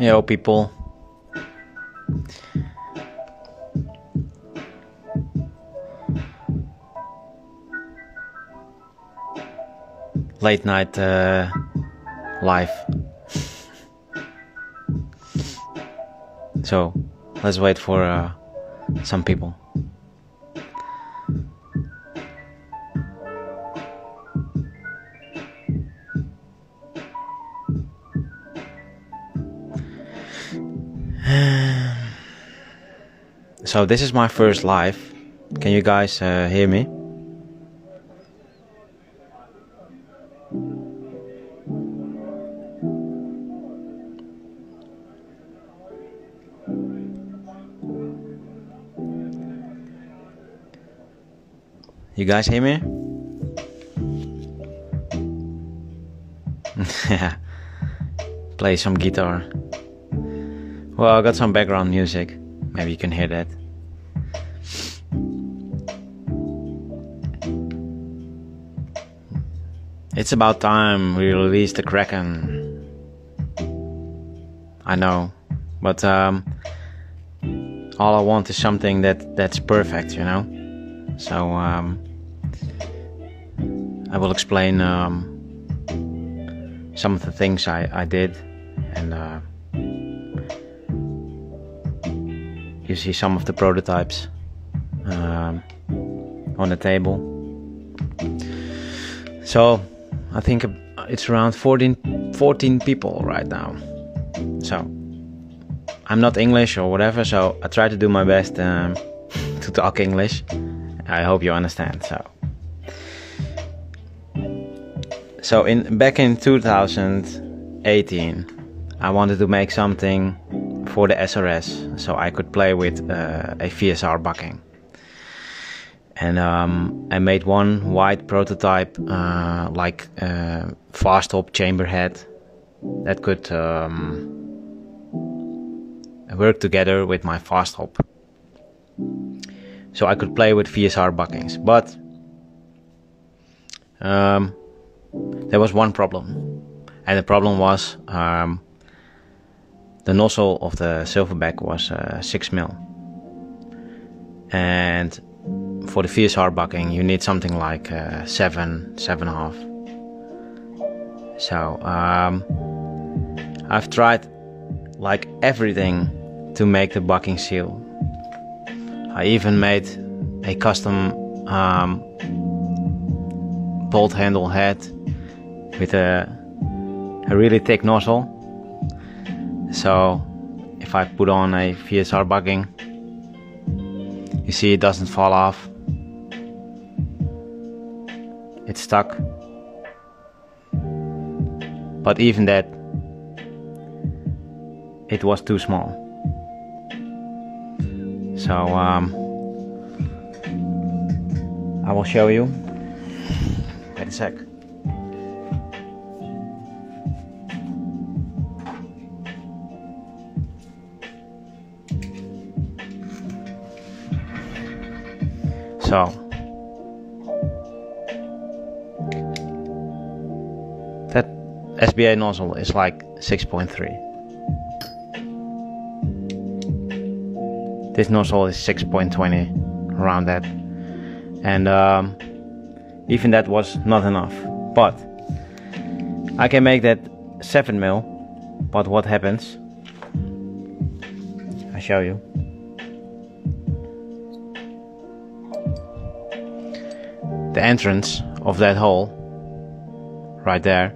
Yo people, late night live. So let's wait for some people. So this is my first live. Can you guys hear me? You guys hear me? Yeah. Play some guitar. Well, I got some background music. Maybe you can hear that. It's about time we release the Kraken. I know, but all I want is something that's perfect, you know. So I will explain some of the things I did, and you see some of the prototypes on the table. So I think it's around 14 people right now. So I'm not English or whatever, so I try to do my best to talk English. I hope you understand. So back in 2018, I wanted to make something for the SRS, so I could play with a VSR bucking. And I made one white prototype, like fast hop chamber head that could work together with my fast hop. So I could play with VSR buckings, but there was one problem, and the problem was the nozzle of the Silverback was 6mm, and for the VSR bucking you need something like 7.5. So I've tried like everything to make the bucking seal. I even made a custom bolt handle head with a really thick nozzle. So if I put on a VSR bucking, you see it doesn't fall off. It's stuck. But even that, it was too small. So I will show you. Wait a sec. So that SBA nozzle is like 6.3. This nozzle is 6.20, around that, and even that was not enough. But I can make that 7mm. But what happens? I show you. The entrance of that hole, right there,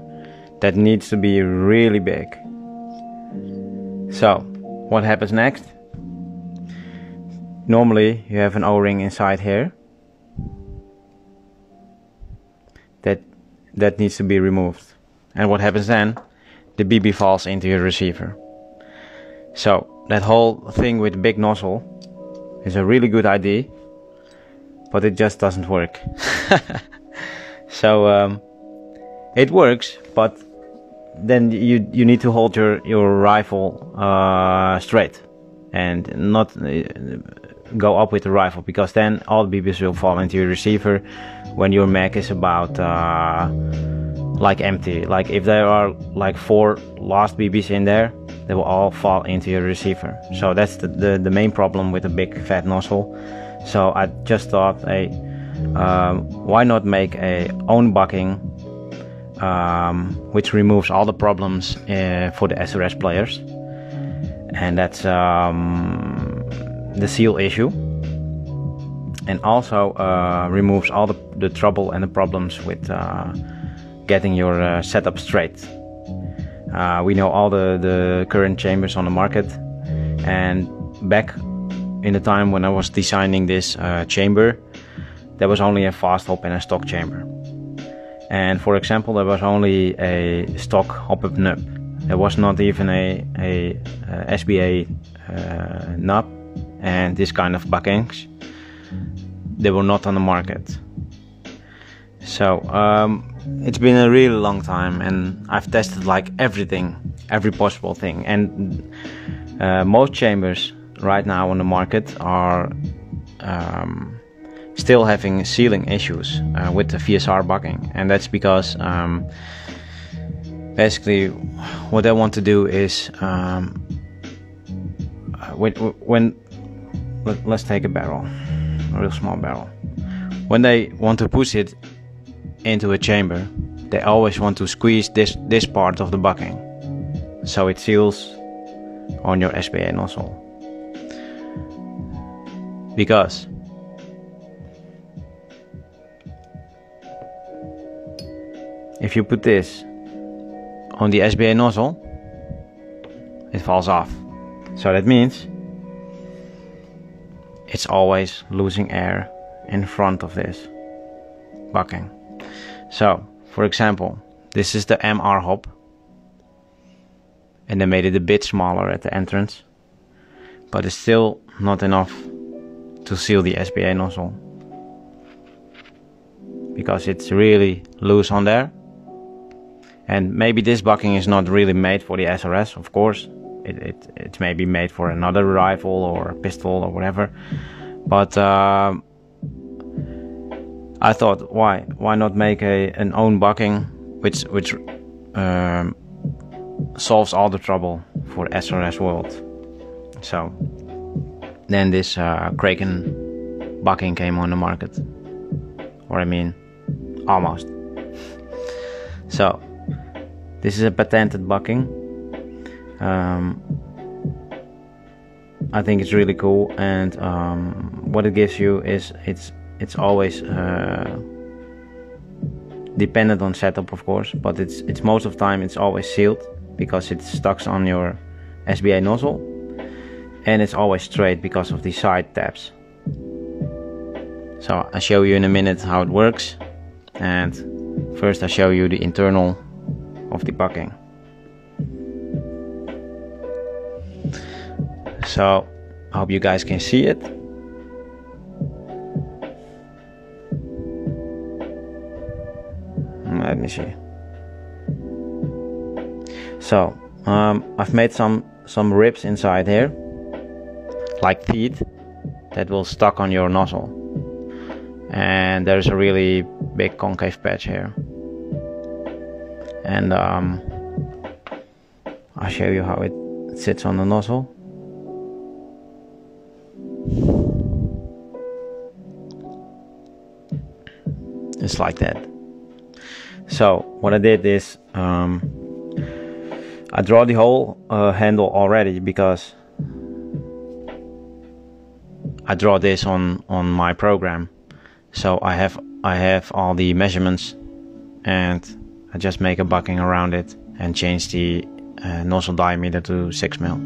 that needs to be really big. So what happens next? Normally you have an O-ring inside here that needs to be removed. And what happens then? The BB falls into your receiver. So that whole thing with the big nozzle is a really good idea, but it just doesn't work. So it works, but then you need to hold your rifle straight and not go up with the rifle, because then all the BBs will fall into your receiver when your mag is about like empty. Like if there are like 4 last BBs in there, they will all fall into your receiver. So that's the main problem with a big fat nozzle. So I just thought, hey, why not make a own bucking which removes all the problems for the SRS players, and that's the seal issue, and also removes all the trouble and the problems with getting your setup straight. We know all the current chambers on the market, and back in the time when I was designing this chamber, there was only a fast hop and a stock chamber. And for example, there was only a stock Hopup nub. There was not even a SBA nub, and this kind of buckings, they were not on the market. So it's been a really long time, and I've tested like everything, every possible thing, and most chambers right now on the market are still having sealing issues with the VSR bucking, and that's because basically what they want to do is let's take a barrel, a real small barrel. When they want to push it into a chamber, they always want to squeeze this part of the bucking, so it seals on your SBA nozzle. Because if you put this on the SBA nozzle, it falls off. So that means it's always losing air in front of this bucking. So, for example, this is the MR hop, and they made it a bit smaller at the entrance, but it's still not enough to seal the SBA nozzle, because it's really loose on there. And maybe this bucking is not really made for the SRS, of course. It may be made for another rifle or a pistol or whatever. But I thought, why not make an own bucking which solves all the trouble for SRS world. So then this Kraken bucking came on the market, or I mean, almost. So this is a patented bucking. I think it's really cool, and what it gives you is it's always dependent on setup, of course, but it's most of the time it's always sealed because it's stuck on your SBA nozzle, and it's always straight because of the side tabs. So I'll show you in a minute how it works, and first I'll show you the internal of the bucking. So I hope you guys can see it. Let me see. So I've made some ribs inside here, like teeth, that will stuck on your nozzle, and there's a really big concave patch here, and I'll show you how it sits on the nozzle. It's like that. So what I did is I draw the whole handle already, because I draw this on my program. So I have all the measurements, and I just make a bucking around it and change the nozzle diameter to 6 mil.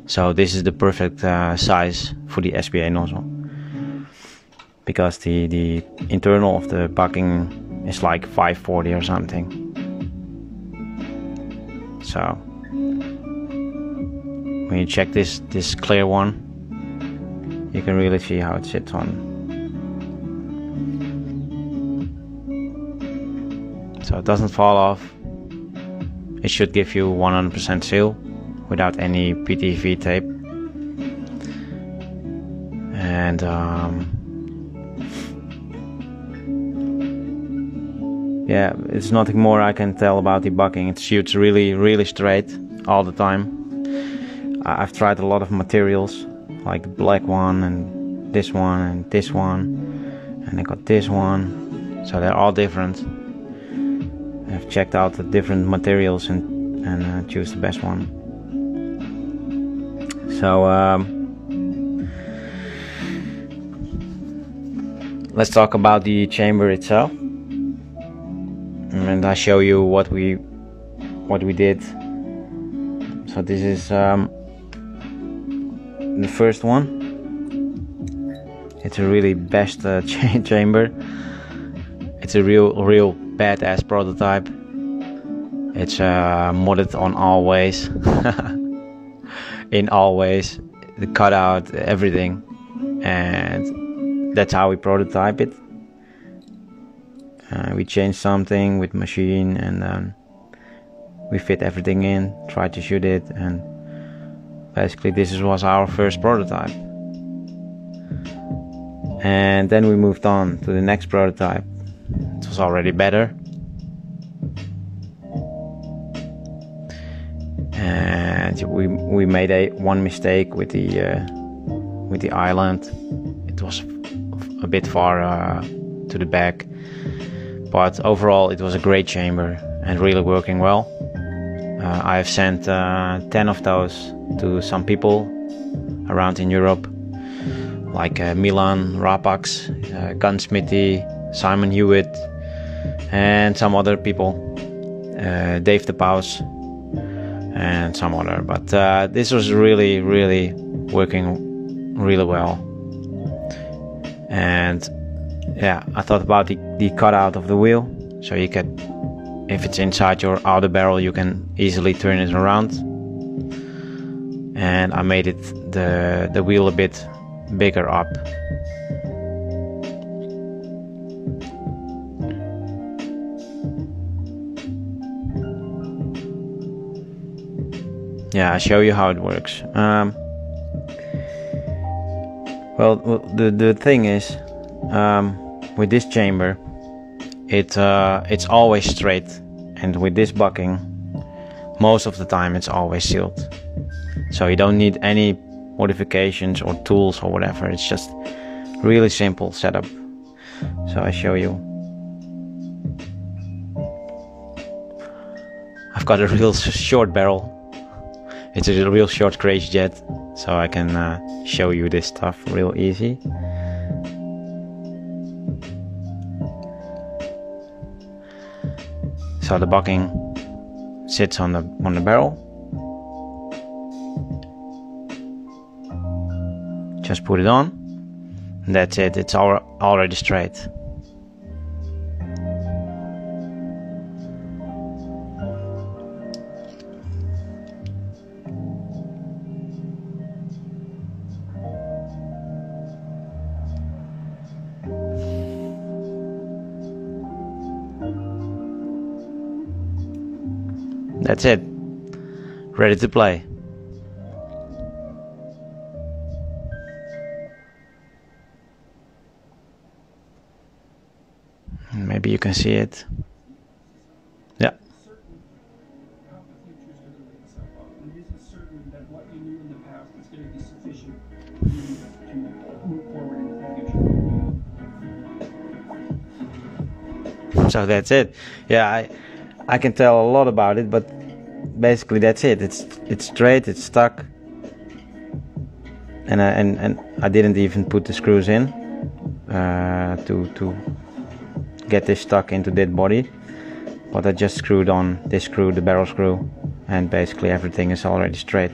So this is the perfect size for the SBA nozzle, because the internal of the bucking is like 540 or something. So when you check this clear one, you can really see how it sits on. So it doesn't fall off. It should give you 100% seal without any PTV tape. And yeah, it's nothing more I can tell about the bucking. It shoots really straight all the time. I've tried a lot of materials, like the black one and this one and this one, and I got this one, so they're all different. I've checked out the different materials and choose the best one. So let's talk about the chamber itself, and I show you what we did. So this is the first one. It's a really best chamber. It's a real badass prototype. It's modded on all ways. In all ways, the cutout, everything, and that's how we prototype it. We changed something with machine, and we fit everything in, tried to shoot it, and basically this was our first prototype. And then we moved on to the next prototype. It was already better. And we made one mistake with the island. It was a bit far to the back, but overall it was a great chamber and really working well. I have sent 10 of those to some people around in Europe, like Milan Rapax, Gunsmithy, Simon Hewitt, and some other people, Dave the Paus, and some other. But this was really working really well. And yeah, I thought about the cutout of the wheel, so you could, if it's inside your outer barrel, you can easily turn it around. And I made it the wheel a bit bigger up. Yeah, I'll show you how it works. Well, the thing is, with this chamber, it's always straight, and with this bucking, most of the time it's always sealed. So you don't need any modifications or tools or whatever. It's just really simple setup. So I show you. I've got a real short barrel. It's a real short crazy jet, so I can show you this stuff real easy. So the bucking sits on the barrel. Just put it on, and that's it. It's already straight. That's it. Ready to play. Maybe you can see it. Yeah. So that's it. Yeah, I can tell a lot about it, but basically that's it. It's straight, it's stuck, and I didn't even put the screws in to get this stuck into that body, but I just screwed on this screw, the barrel screw, and basically everything is already straight.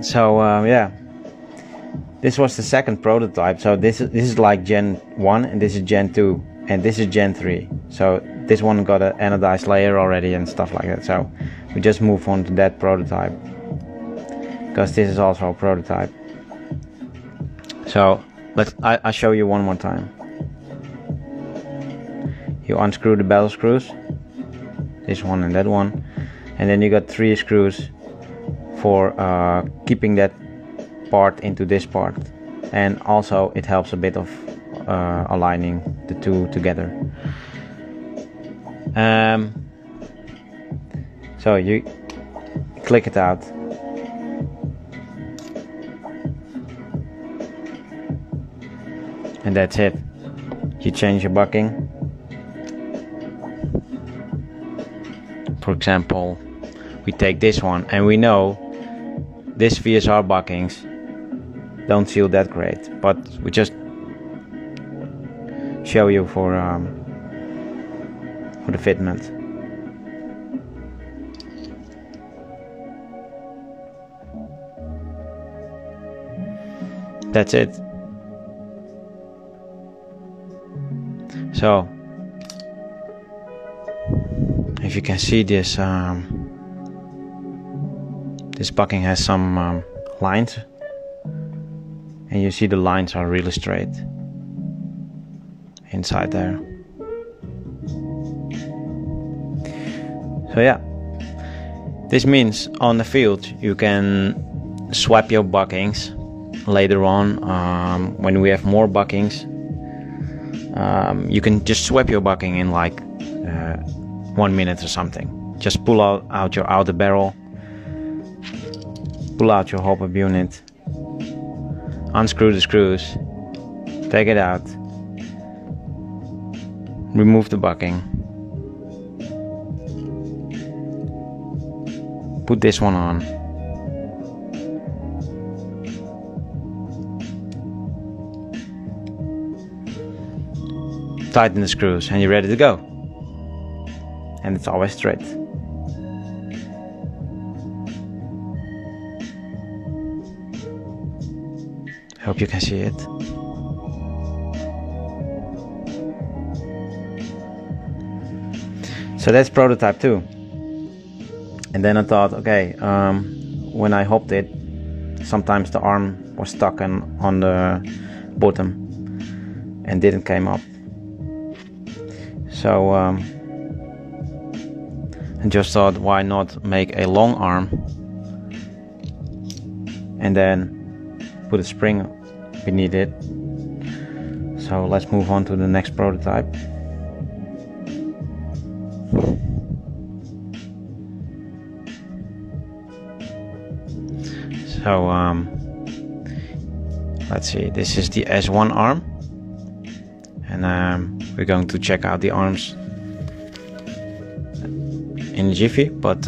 Yeah, this was the second prototype. So this is like Gen 1, and this is Gen 2, and this is Gen 3. So this one got an anodized layer already and stuff like that. So we just move on to that prototype, because this is also a prototype. So I'll show you one more time. You unscrew the barrel screws, this one and that one, and then you got 3 screws for keeping that part into this part, and also it helps a bit of aligning the two together. So you click it out. And that's it. You change your bucking. For example, we take this one, and we know this VSR buckings don't feel that great, but we just show you for the fitment. That's it. So if you can see this, this bucking has some lines, and you see the lines are really straight inside there. So yeah, this means on the field you can swap your buckings later on. When we have more buckings, you can just swap your bucking in like 1 minute or something. Just pull out your outer barrel, pull out your Hopup unit, unscrew the screws, take it out, remove the bucking, put this one on, tighten the screws, and you're ready to go. And it's always straight. Hope you can see it. So that's prototype 2. And then I thought, okay, when I hopped it, sometimes the arm was stuck on the bottom and didn't come up. So I just thought, why not make a long arm and then put a spring beneath it. So let's move on to the next prototype. So let's see, this is the S1 arm, and we're going to check out the arms in a jiffy, but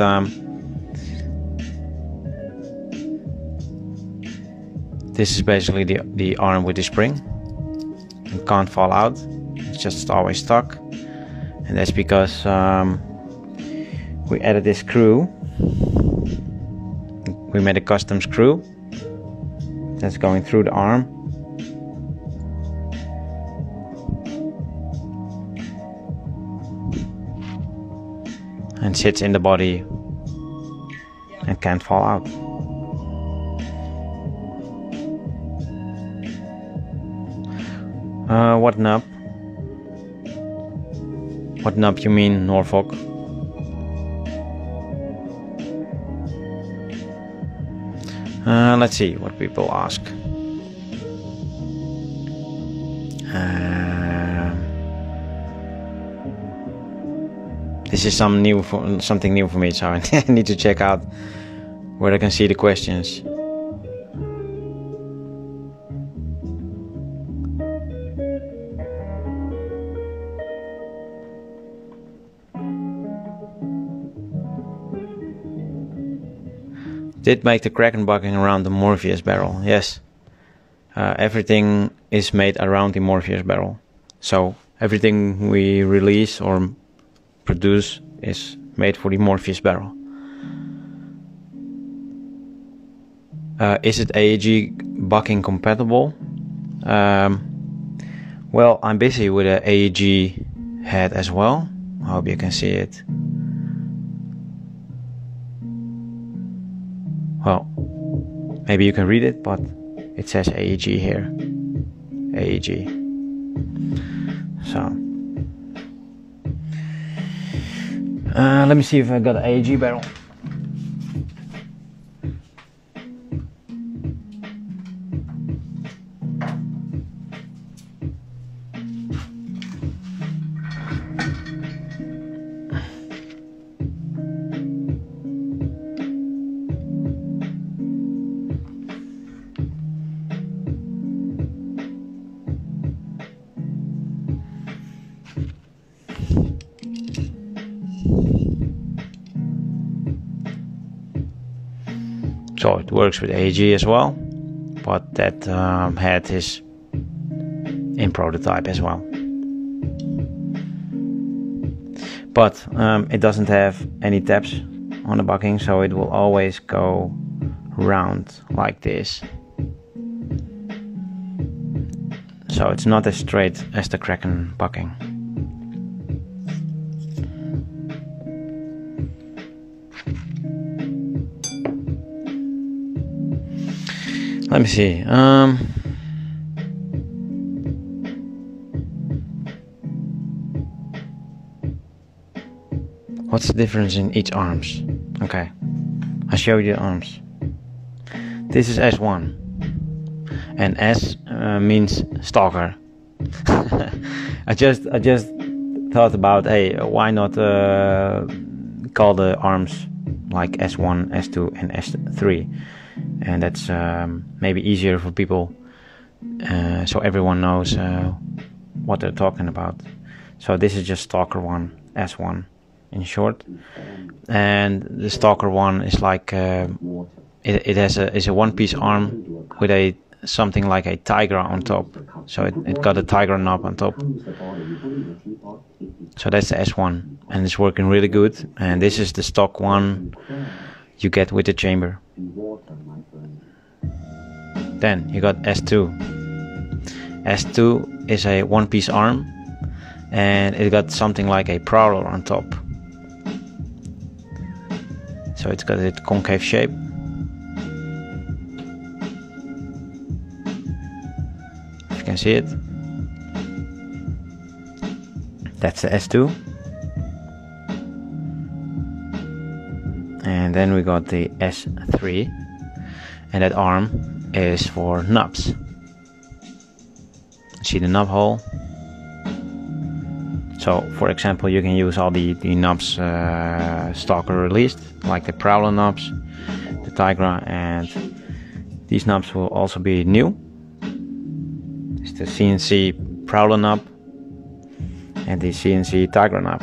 this is basically the arm with the spring. It can't fall out, it's just always stuck, and that's because we added this screw. We made a custom screw that's going through the arm, and sits in the body and can't fall out. What nub? What nub you mean, Norfolk? Let's see what people ask. This is something new for me, so I need to check out where I can see the questions. Did make the Kraken bucking around the Morpheus barrel? Yes. Everything is made around the Morpheus barrel. So everything we release or produce is made for the Morpheus barrel. Is it AEG bucking compatible? Well, I'm busy with an AEG head as well. I hope you can see it. Well, maybe you can read it, but it says AEG here. AEG. So let me see if I got an AEG barrel. So it works with AEG as well, but that head is in prototype as well. But it doesn't have any tabs on the bucking, so it will always go round like this. So it's not as straight as the Kraken bucking. Let me see. What's the difference in each arms? Okay, I'll show you the arms. This is S1, and S means Stalker. I just thought about, hey, why not call the arms like S1, S2, and S3, and that's maybe easier for people, so everyone knows what they're talking about. So this is just Stalker 1, S1. In short, and the Stalker 1 is like it is a one-piece arm with a something like a tiger on top. So it got a tiger knob on top. So that's the S1, and it's working really good. And this is the stock one you get with the chamber. Then you got S2. S2 is a one-piece arm, and it got something like a prowler on top. So it's got a concave shape. If you can see it. That's the S2. And then we got the S3. And that arm is for knobs. See the knob hole? So, for example, you can use all the knobs Stalker released, like the Prowler knobs, the Tigra, and these knobs will also be new. It's the CNC Prowler knob and the CNC Tigra knob.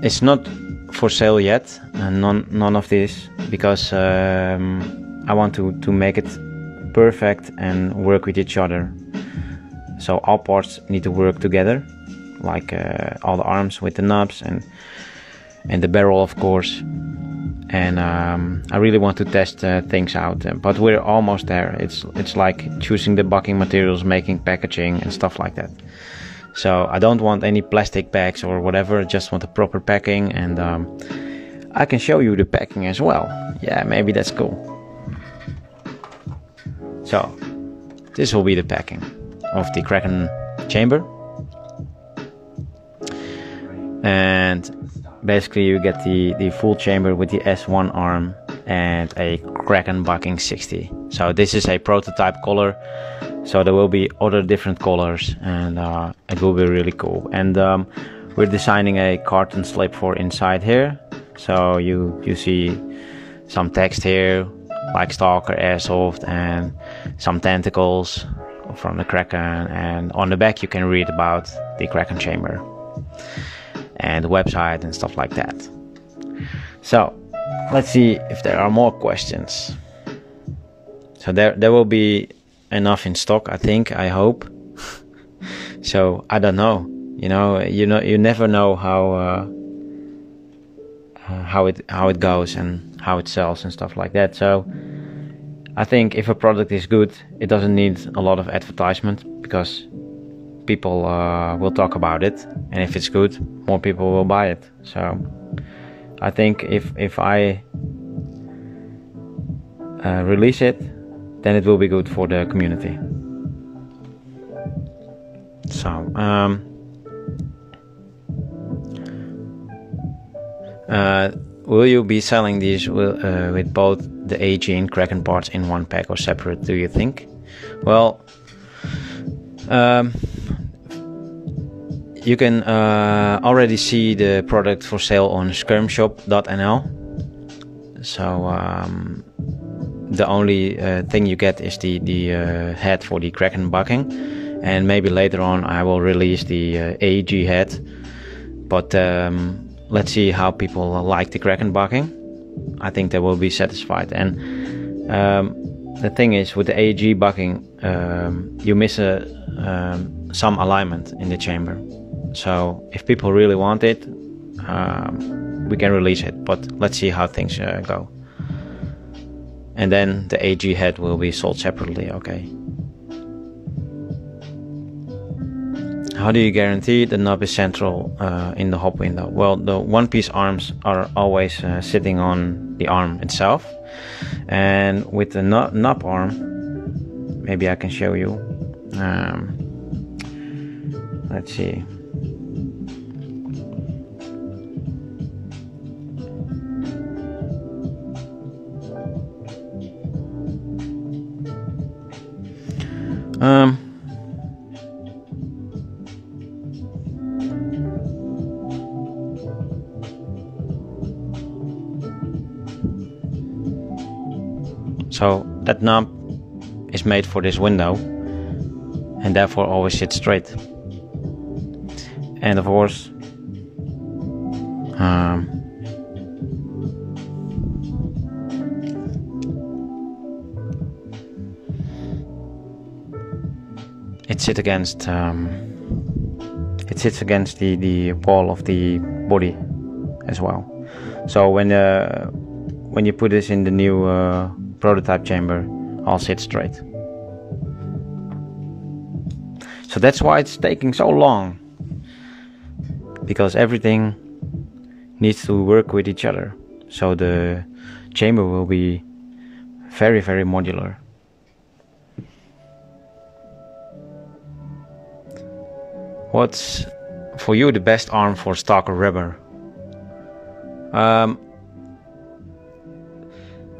It's not for sale yet, none of this, because I want to make it perfect and work with each other. So all parts need to work together, like all the arms with the knobs and the barrel, of course. And I really want to test things out, but we're almost there. It's like choosing the bucking materials, making packaging and stuff like that. So I don't want any plastic bags or whatever, I just want a proper packing, and I can show you the packing as well. Yeah, maybe that's cool. So this will be the packing of the Kraken chamber. And basically you get the full chamber with the S1 arm and a Kraken bucking 60. So this is a prototype color. So there will be other different colors, and it will be really cool. And we're designing a carton slip for inside here. So you see some text here, like Stalker Airsoft, and some tentacles from the Kraken. And on the back you can read about the Kraken chamber and the website and stuff like that. So let's see if there are more questions. So there will be enough in stock, I think, I hope. So I don't know, you never know how it goes and how it sells and stuff like that. So I think if a product is good, it doesn't need a lot of advertisement, because people will talk about it, and if it's good, more people will buy it. So I think if I release it, then it will be good for the community. So will you be selling these with both the AEG and Kraken parts in one pack or separate, do you think? Well, you can already see the product for sale on skirmshop.nl. So the only thing you get is the head for the Kraken bucking, and maybe later on I will release the AEG head, but let's see how people like the Kraken bucking. I think they will be satisfied. And the thing is, with the AEG bucking, you miss some alignment in the chamber. So if people really want it, we can release it, but let's see how things go. And then the AEG head will be sold separately, okay. How do you guarantee the knob is central in the hop window? Well, the one-piece arms are always sitting on the arm itself. And with the knob arm, maybe I can show you. Let's see. So that knob is made for this window and therefore always sits straight. And of course, it sits against the wall of the body as well. So when you put this in the new prototype chamber, all sits straight. So that's why it's taking so long, because everything needs to work with each other. So the chamber will be very, very modular. What's for you the best arm for Stalker rubber?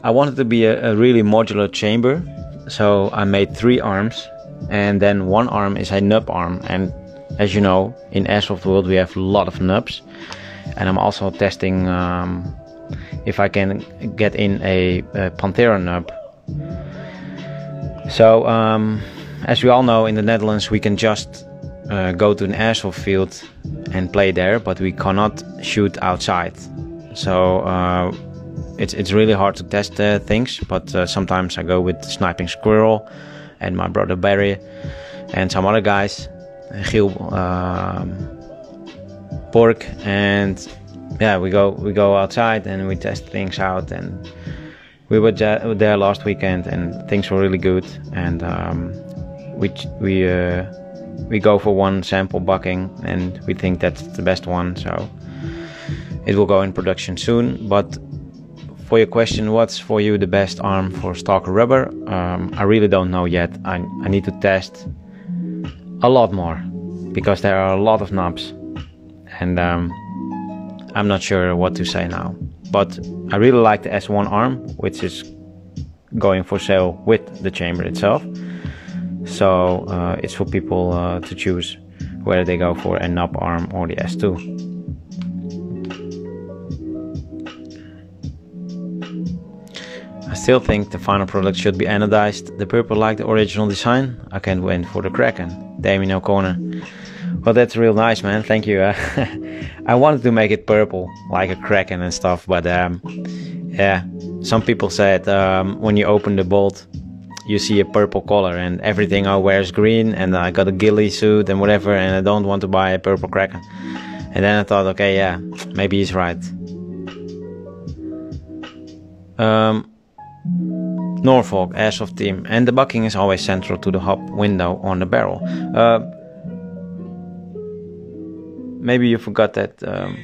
I wanted to be a really modular chamber, so I made 3 arms, and then one arm is a nub arm. And as you know, in Airsoft world we have a lot of nubs, and I'm also testing if I can get in a Pantera nub. So as we all know, in the Netherlands we can just go to an airsoft field and play there, but we cannot shoot outside. So it's really hard to test things, but sometimes I go with Sniping Squirrel and my brother Barry and some other guys, Giel, Pork, and yeah, we go outside and we test things out. And we were there last weekend and things were really good. And we go for one sample bucking and we think that's the best one, so it will go in production soon. But for your question, what's for you the best arm for Stalker rubber? I really don't know yet. I need to test a lot more, because there are a lot of knobs, and I'm not sure what to say now. But I really like the S1 arm, which is going for sale with the chamber itself. So it's for people to choose whether they go for a knob arm or the S2. I still think the final product should be anodized. The purple like the original design. I can't wait for the Kraken. Damien O'Connor. Well, that's real nice, man. Thank you. I wanted to make it purple like a Kraken and stuff, but yeah, some people said when you open the bolt you see a purple color and everything I wear is green, and I got a ghillie suit and whatever, and I don't want to buy a purple Kraken. And then I thought, okay, yeah, maybe he's right. Norfolk Airsoft team, and the bucking is always central to the hop window on the barrel. Maybe you forgot that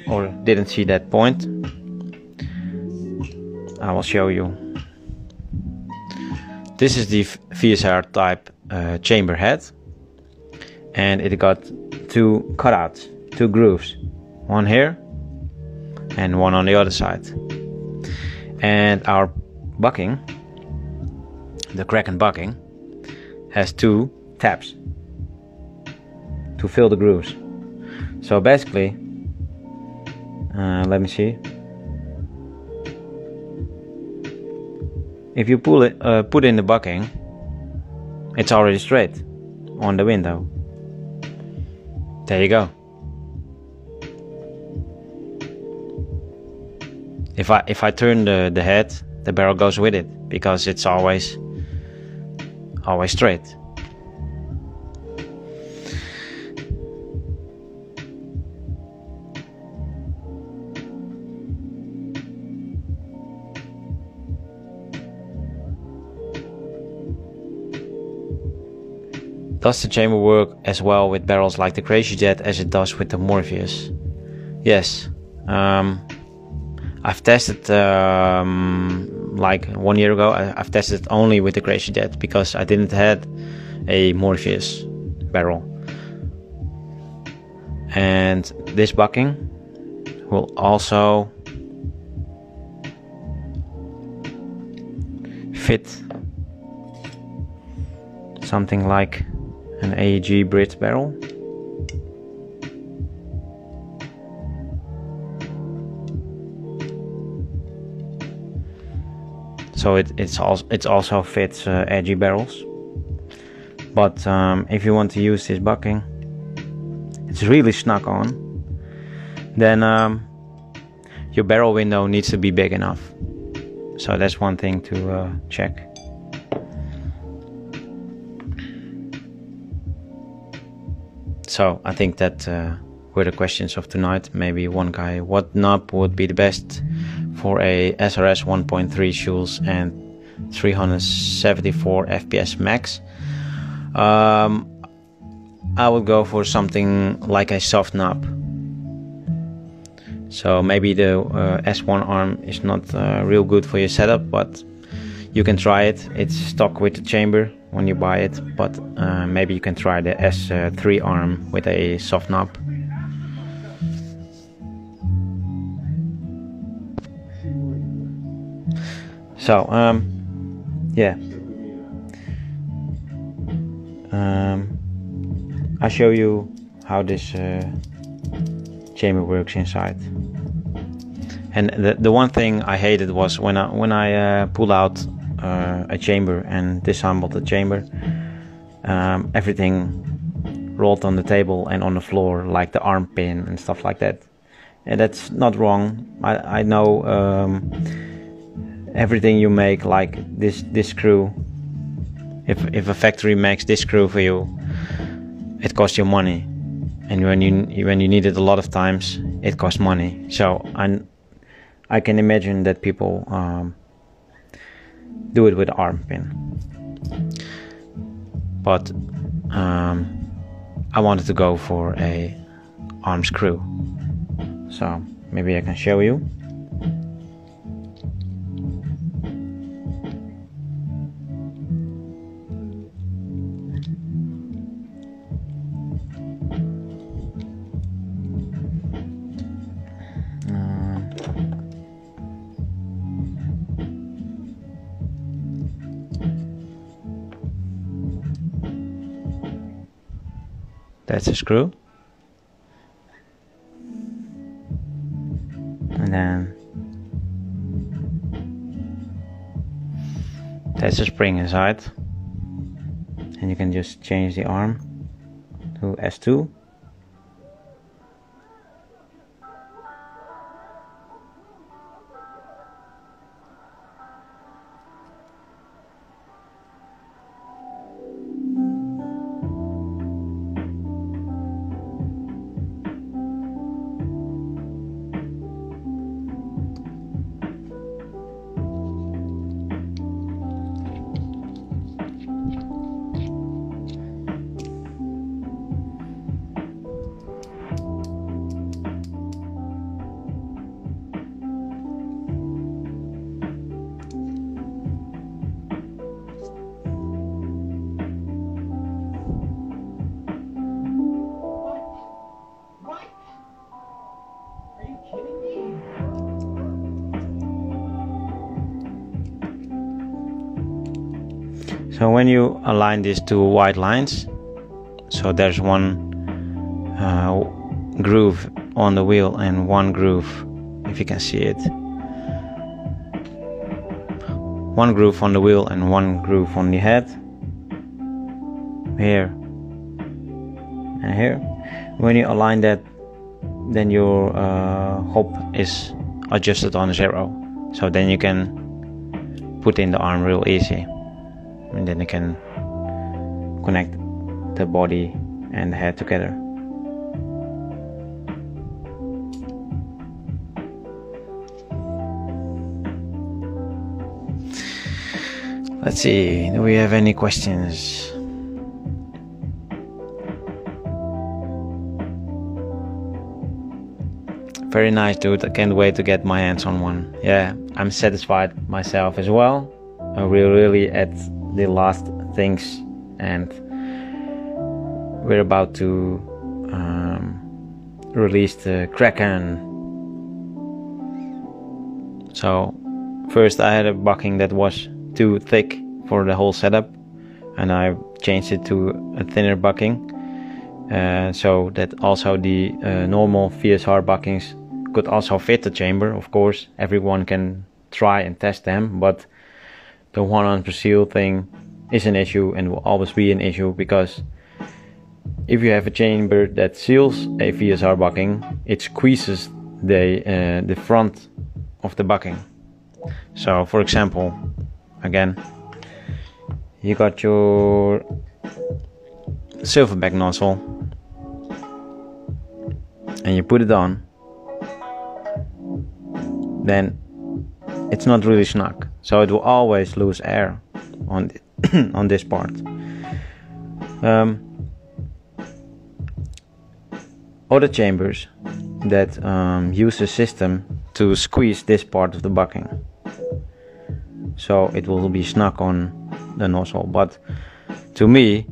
or didn't see that point. I will show you. This is the Fierce type chamber head, and it got 2 cutouts, 2 grooves, one here and one on the other side. And our bucking, the Kraken bucking, has 2 tabs to fill the grooves. So basically, let me see. if you pull it, put in the bucking, it's already straight on the window. There you go. If I turn the head, the barrel goes with it because it's always straight. Does the chamber work as well with barrels like the Crazy Jet as it does with the Morpheus? Yes. I've tested like 1 year ago. I've tested only with the Crazy Jet because I didn't have a Morpheus barrel. And this bucking will also fit something like an AEG Brit barrel. So it also fits AEG barrels. But if you want to use this bucking, it's really snug on, then your barrel window needs to be big enough. So that's one thing to check. So I think that were the questions of tonight. Maybe one guy, what knob would be the best for a SRS 1.3 joules and 374 FPS max? I would go for something like a soft knob. So maybe the S1 arm is not real good for your setup, but you can try it. It's stock with the chamber when you buy it, but maybe you can try the S3 arm with a soft knob. So yeah, I'll show you how this chamber works inside. And the one thing I hated was when I pulled out a chamber and disassembled the chamber, everything rolled on the table and on the floor, like the arm pin and stuff like that. And that's not wrong. I know everything you make, like this screw, if a factory makes this screw for you, it costs you money, and when you need it a lot of times, it costs money. So I can imagine that people do it with arm pin, but I wanted to go for a arm screw, so maybe I can show you. That's a screw, and then that's a spring inside, and you can just change the arm to S2. So when you align these two white lines, so there's one groove on the wheel and one groove, if you can see it. one groove on the wheel and one groove on the head, here and here. When you align that, then your hop is adjusted on 0, so then you can put in the arm real easy, and then you can connect the body and the head together. Let's see, do we have any questions? Very nice, dude. I can't wait to get my hands on one. Yeah, I'm satisfied myself as well. We're really at the last things, and we're about to release the Kraken. So first I had a bucking that was too thick for the whole setup, and I changed it to a thinner bucking, so that also the normal Fierce hard buckings could also fit the chamber. Of course, everyone can try and test them, but the 100% seal thing is an issue and will always be an issue, because if you have a chamber that seals a Fierce hard bucking, it squeezes the front of the bucking. So for example, again, you got your Silverback nozzle and you put it on, then it's not really snug, so it will always lose air on on this part. Other chambers that use a system to squeeze this part of the bucking, so it will be snug on the nozzle, but to me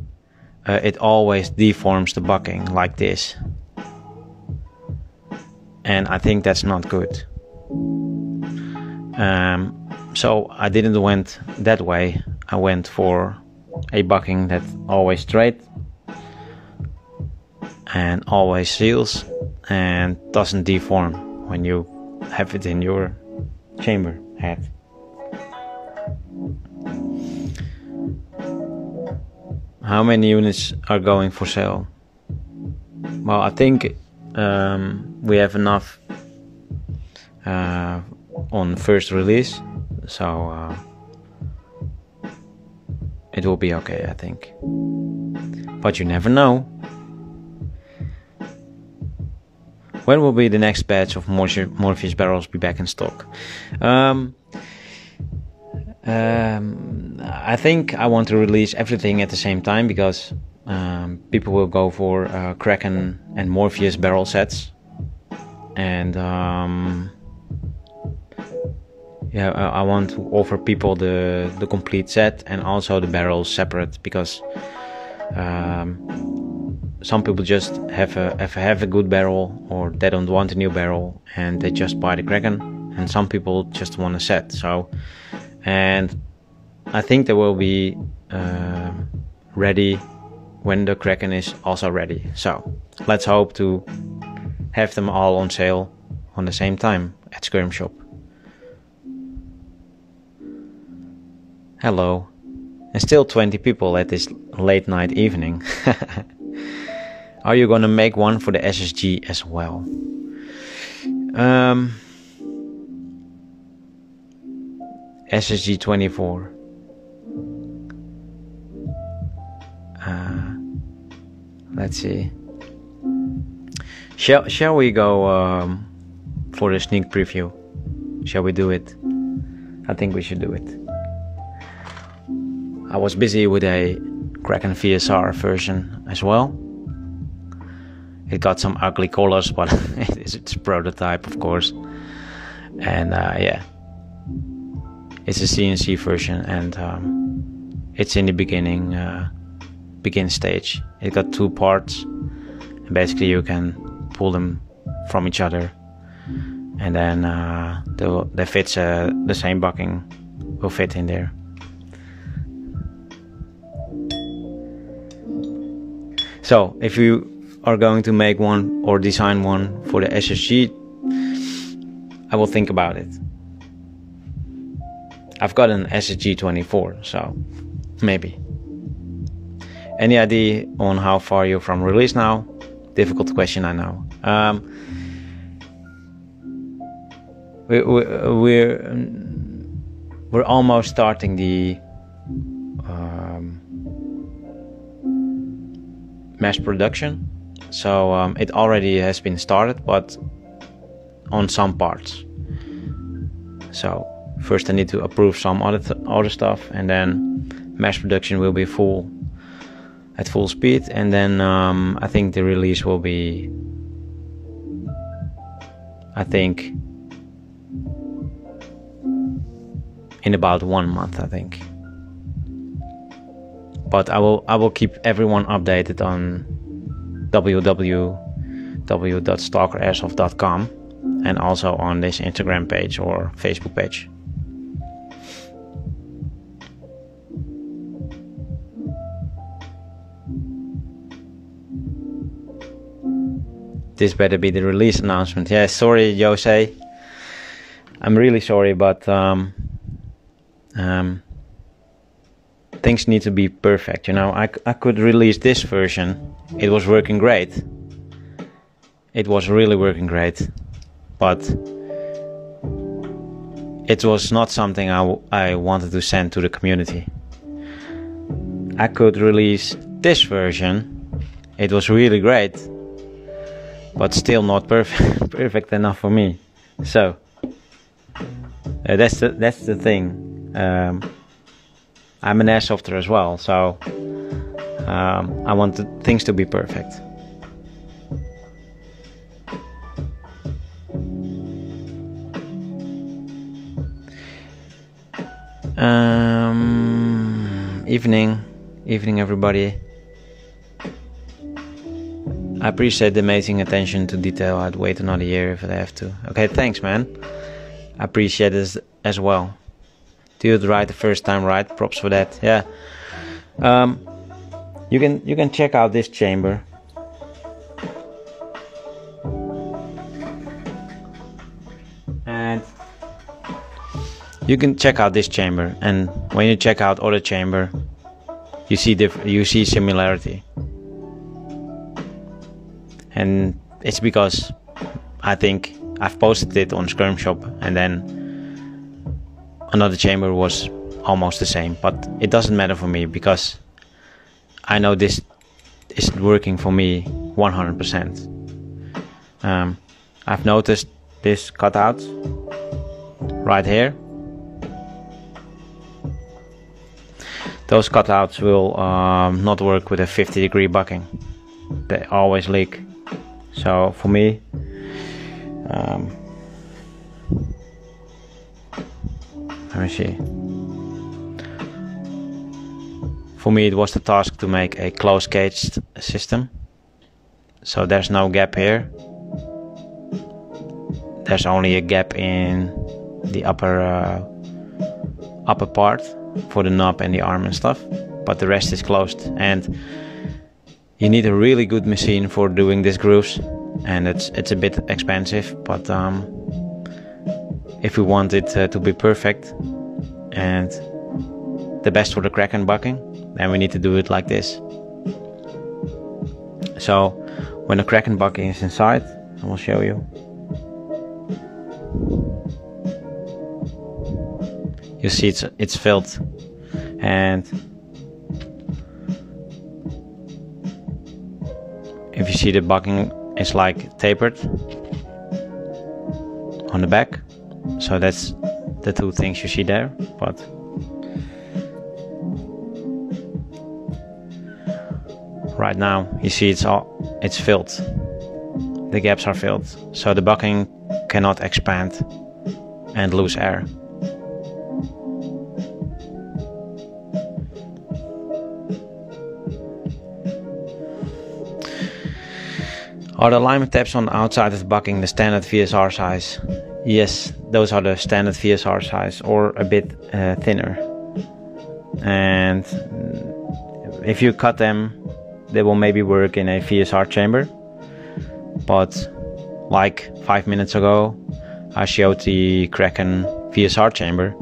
it always deforms the bucking like this, and I think that's not good. So I didn't went that way. I went for a bucking that always straight and always seals and doesn't deform when you have it in your chamber head. How many units are going for sale? Well, I think we have enough on first release, so it will be okay, I think. But you never know. When will be the next batch of Morpheus barrels be back in stock? I think I want to release everything at the same time, because people will go for Kraken and Morpheus barrel sets, and yeah, I want to offer people the complete set and also the barrels separate, because some people just have a good barrel, or they don't want a new barrel and they just buy the Kraken, and some people just want a set. So, and I think they will be ready when the Kraken is also ready. So let's hope to have them all on sale on the same time at Skirmshop. Hello, and still 20 people at this late night evening. Are you gonna make one for the SSG as well? SSG 24. Let's see. Shall we go for a sneak preview? Shall we do it? I think we should do it. I was busy with a Kraken Fierce version as well. It got some ugly colors, but it's a prototype, of course. And yeah, it's a CNC version, and it's in the begin stage. It got 2 parts, and basically you can pull them from each other, and then the fits the same bucking will fit in there. So if you are going to make one or design one for the SSG, I will think about it. I've got an SSG24, so maybe. Any idea on how far you're from release now? Difficult question, I know. We're almost starting the mass production, so it already has been started, but on some parts. So first I need to approve some other stuff, and then mass production will be at full speed, and then I think the release will be, I think, in about 1 month, I think. But I will keep everyone updated on www.stalkerairsoft.com and also on this Instagram page or Facebook page. This better be the release announcement. Yeah, sorry, Jose. I'm really sorry, but things need to be perfect. You know, I could release this version. It was working great. It was really working great, but it was not something I wanted to send to the community. I could release this version. It was really great, but still not perfect enough for me. So that's the thing. I'm an airsofter as well, so I want things to be perfect. Evening everybody. I appreciate the amazing attention to detail. I'd wait another year if I have to. Okay, thanks, man. I appreciate this as well. Do it right the first time, right? Props for that. Yeah. You can check out this chamber. And you can check out this chamber, and when you check out other chamber, you see similarity. And it's because I think I've posted it on Skirmshop, and then another chamber was almost the same, but it doesn't matter for me because I know this is working for me 100%. I've noticed this cutout right here. Those cutouts will not work with a 50-degree bucking. They always leak. So for me, let me see. For me, it was the task to make a closed cage system. So there's no gap here. There's only a gap in the upper part for the knob and the arm and stuff, but the rest is closed. And you need a really good machine for doing these grooves, and it's a bit expensive, but if we want it to be perfect and the best for the Kraken bucking, then we need to do it like this. So when the Kraken bucking is inside, I will show you. You see it's filled, and if you see the bucking is like tapered on the back, so that's the two things you see there. But right now you see it's filled. The gaps are filled, so the bucking cannot expand and lose air. Are the alignment tabs on the outside of the bucking the standard VSR size? Yes, those are the standard VSR size, or a bit thinner. And if you cut them, they will maybe work in a VSR chamber. But like 5 minutes ago, I showed the Kraken VSR chamber,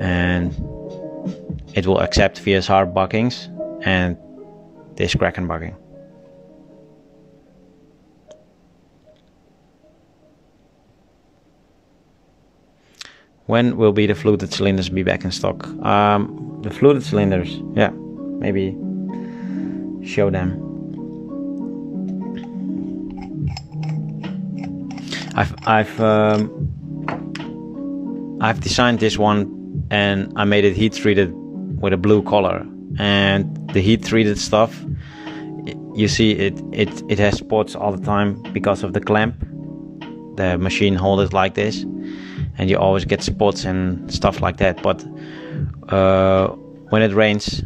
and it will accept VSR buckings and this Kraken bucking. When will the fluted cylinders be back in stock? The fluted cylinders, yeah, maybe show them. I've designed this one, and I made it heat treated with a blue color. And the heat treated stuff, you see it has spots all the time because of the clamp. The machine holds it like this, and you always get spots and stuff like that. But when it rains,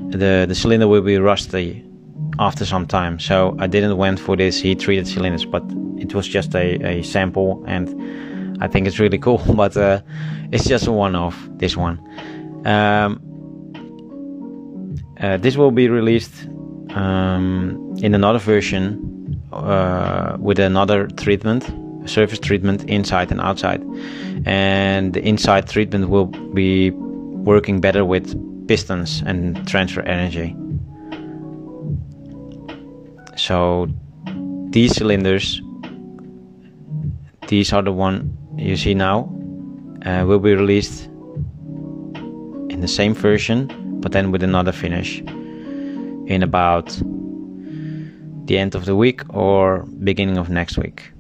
the cylinder will be rusty after some time. So I didn't went for this heat treated cylinders, but it was just a sample, and I think it's really cool. But it's just a one-off, this one. This will be released in another version with another treatment, surface treatment inside and outside. And the inside treatment will be working better with pistons and transfer energy. So these cylinders, these are the one you see now, will be released in the same version, but then with another finish in about the end of the week or beginning of next week.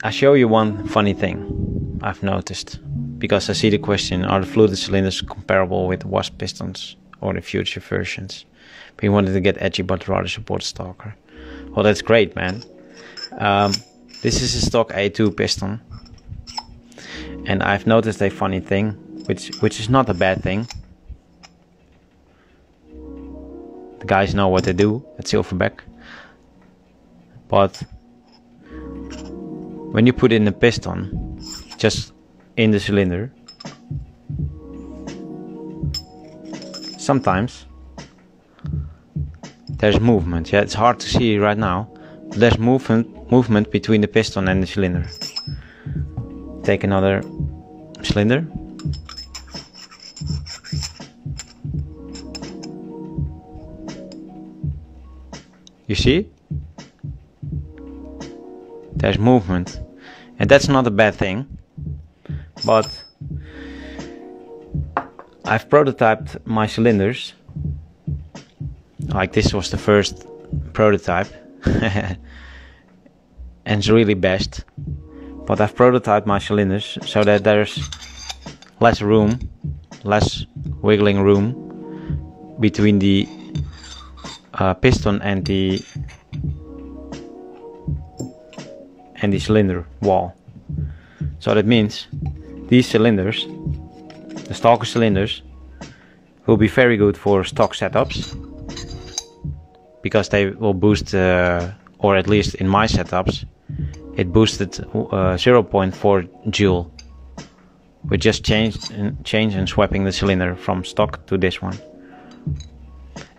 I show you one funny thing I've noticed, because I see the question, are the fluted cylinders comparable with wasp pistons or the future versions? We wanted to get edgy but rather support Stalker. Well, that's great, man. This is a stock A2 piston, and I've noticed a funny thing, which is not a bad thing. The guys know what they do at Silverback. But when you put in the piston just in the cylinder, sometimes there's movement. Yeah, it's hard to see right now, but there's movement between the piston and the cylinder. Take another cylinder. You see? There's movement, and that's not a bad thing, but I've prototyped my cylinders, like this was the first prototype and it's really best, but I've prototyped my cylinders so that there's less room, less wiggling room between the piston and the cylinder wall. So that means these cylinders, the Stalker cylinders, will be very good for stock setups, because they will boost, or at least in my setups, it boosted 0.4 joule with just change and swapping the cylinder from stock to this one.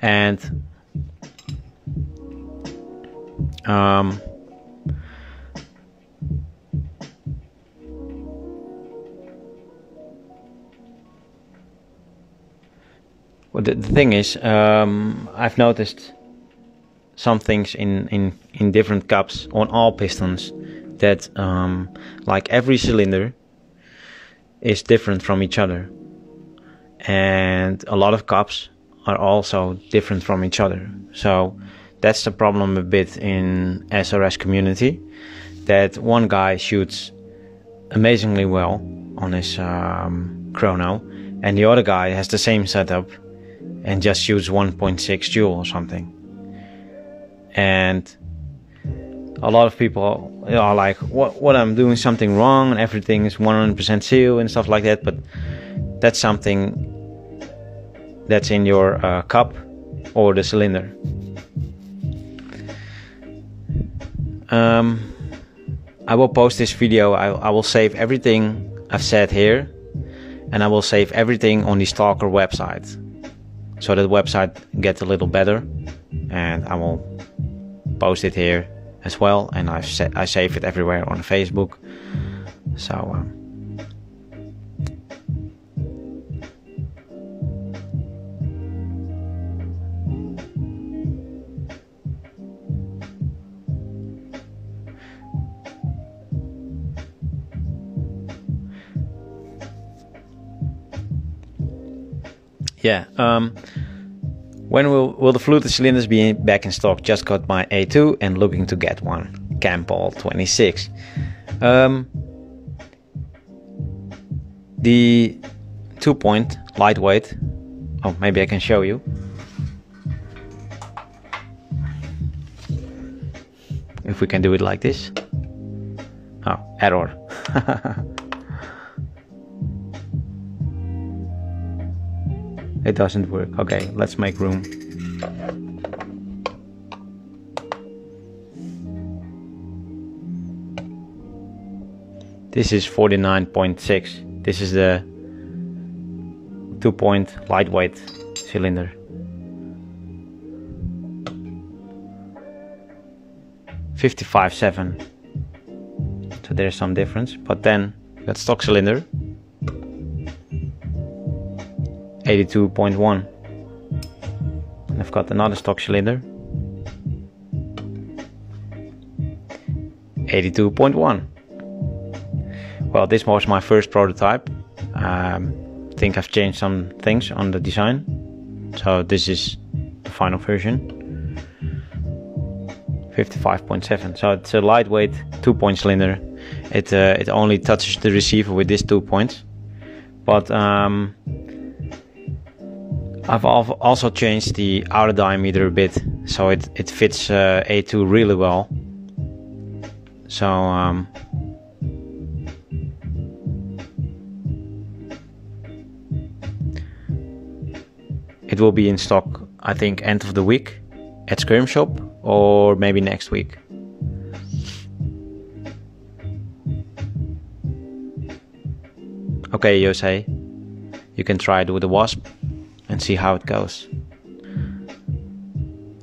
And well, the thing is, I've noticed some things in different cups on all pistons, that like every cylinder is different from each other, and a lot of cups are also different from each other. So that's the problem a bit in SRS community, that one guy shoots amazingly well on his chrono, and the other guy has the same setup and just shoots 1.6 joule or something. And a lot of people are like, what I'm doing something wrong and everything is 100% seal and stuff like that, but that's something that's in your cup or the cylinder. I will post this video. I will save everything I've said here, and I will save everything on the Stalker website, so that the website gets a little better, and I will post it here as well, and I save it everywhere on Facebook. So yeah, when will the fluted cylinders be back in stock? Just got my A2 and looking to get one. Campbell 26. The 2-point lightweight. Oh, maybe I can show you. If we can do it like this. Oh, error. It doesn't work. Okay, let's make room. This is 49.6. This is the 2-point lightweight cylinder. $55.7. So there's some difference. But then we got stock cylinder. 82.1. And I've got another stock cylinder. 82.1. Well, this was my first prototype. I think I've changed some things on the design. So this is the final version. 55.7. So it's a lightweight 2-point cylinder. It only touches the receiver with these 2 points. But I've also changed the outer diameter a bit, so it fits A2 really well. So it will be in stock, I think, end of the week at Skirmshop, or maybe next week. Okay, Jose, you can try it with the Wasp and see how it goes.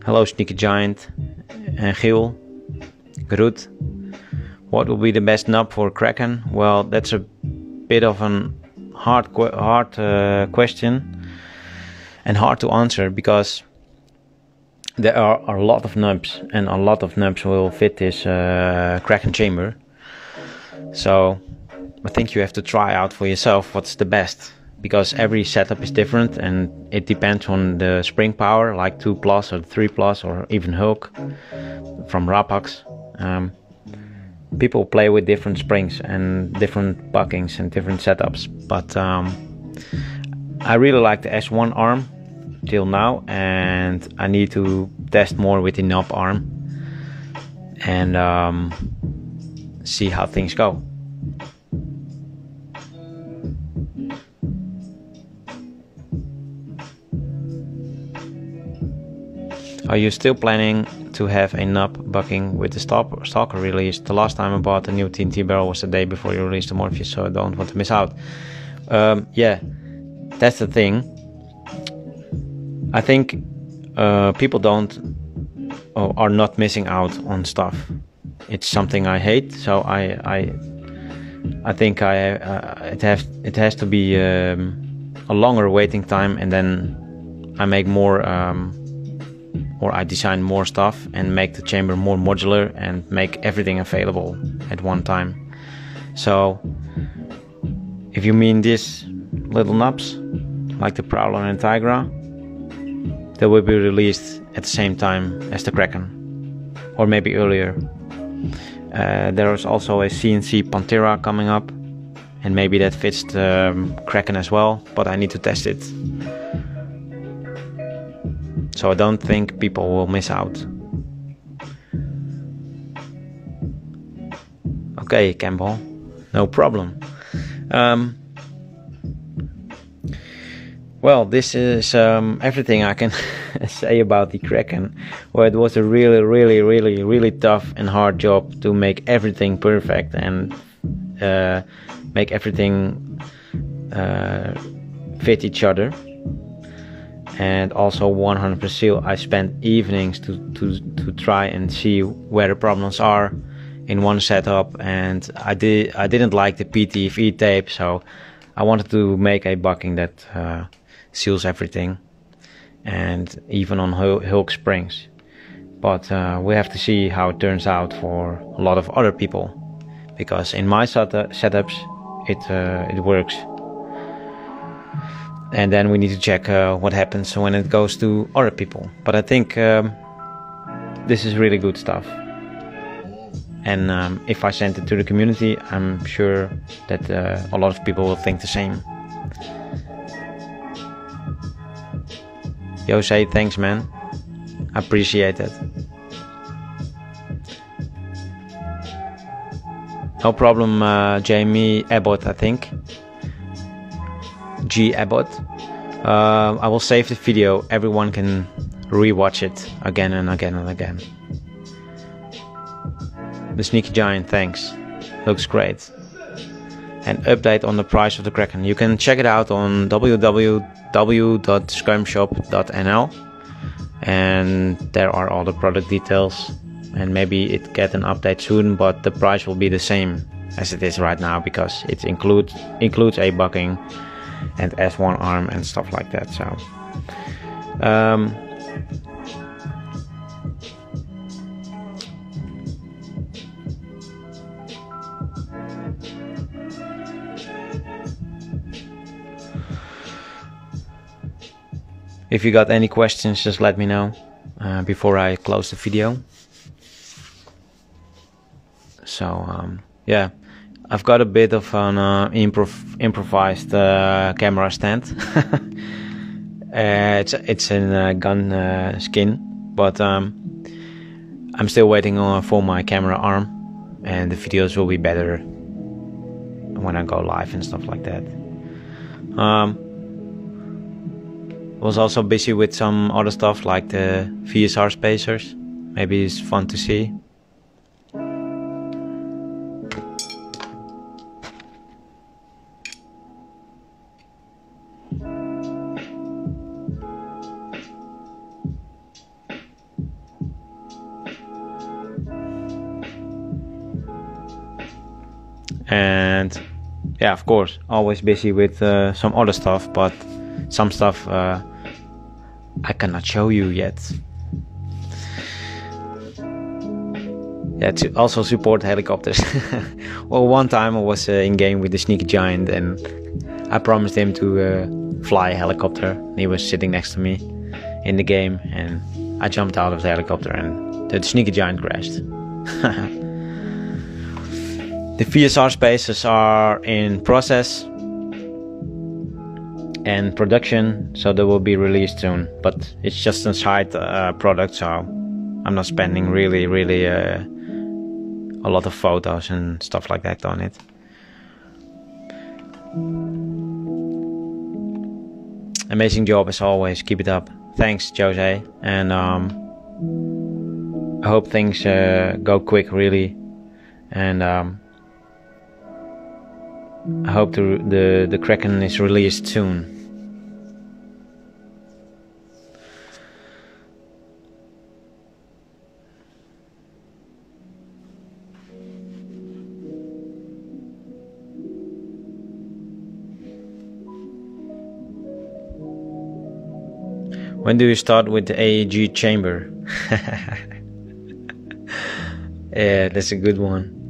Hello Sneaky Giant and Giel. Groot. What will be the best knob for Kraken? Well, that's a bit of an hard question and hard to answer, because there are a lot of knobs, and a lot of knobs will fit this Kraken chamber. So I think you have to try out for yourself what's the best, because every setup is different and it depends on the spring power, like 2 plus or 3 plus or even Hulk from Rapax. People play with different springs and different buckings and different setups, but I really like the S1 arm till now, and I need to test more with the knob arm and see how things go. Are you still planning to have a knob bucking with the Stalker release? The last time I bought a new TNT barrel was the day before you released the Morpheus, so I don't want to miss out. Yeah, that's the thing. I think people are not missing out on stuff. It's something I hate, so I think it has to be a longer waiting time, and then I make more. Or I design more stuff and make the chamber more modular and make everything available at one time. So if you mean these little knobs, like the Prowler and Tigra, they will be released at the same time as the Kraken, or maybe earlier. There is also a CNC Pantera coming up, and maybe that fits the Kraken as well, but I need to test it. So I don't think people will miss out. Okay, Campbell, no problem. Well, this is everything I can say about the Kraken. Well, it was a really tough and hard job to make everything perfect and make everything fit each other. And also 100% seal. I spent evenings to try and see where the problems are in one setup, and I didn't like the PTFE tape, so I wanted to make a bucking that seals everything, and even on Hulk springs. But we have to see how it turns out for a lot of other people, because in my setups it works. And then we need to check what happens when it goes to other people. But I think this is really good stuff. And if I send it to the community, I'm sure that a lot of people will think the same. Jose, thanks man. I appreciate it. No problem, Jamie Abbott, I think. G Abbott. I will save the video. Everyone can rewatch it again and again and again. The Sneaky Giant, thanks. Looks great. And update on the price of the Kraken. You can check it out on www.skirmshop.nl, and there are all the product details. And maybe it get an update soon, but the price will be the same as it is right now, because it includes a bucking and S1 arm and stuff like that. So if you got any questions, just let me know before I close the video. So yeah, I've got a bit of an improvised camera stand. It's in gun skin, but I'm still waiting for my camera arm, and the videos will be better when I go live and stuff like that. Was also busy with some other stuff like the VSR spacers. Maybe it's fun to see. And yeah, of course, always busy with some other stuff, but some stuff I cannot show you yet. Yeah, to also support helicopters. Well, one time I was in game with the Sneaky Giant, and I promised him to fly a helicopter. He was sitting next to me in the game, and I jumped out of the helicopter and the Sneaky Giant crashed. The VSR spacers are in process and production, so they will be released soon, but it's just a side product, so I'm not spending really a lot of photos and stuff like that on it. Amazing job as always, keep it up. Thanks Jose, and I hope things go quick really, and I hope the Kraken is released soon. When do you start with the AEG chamber? Yeah, that's a good one.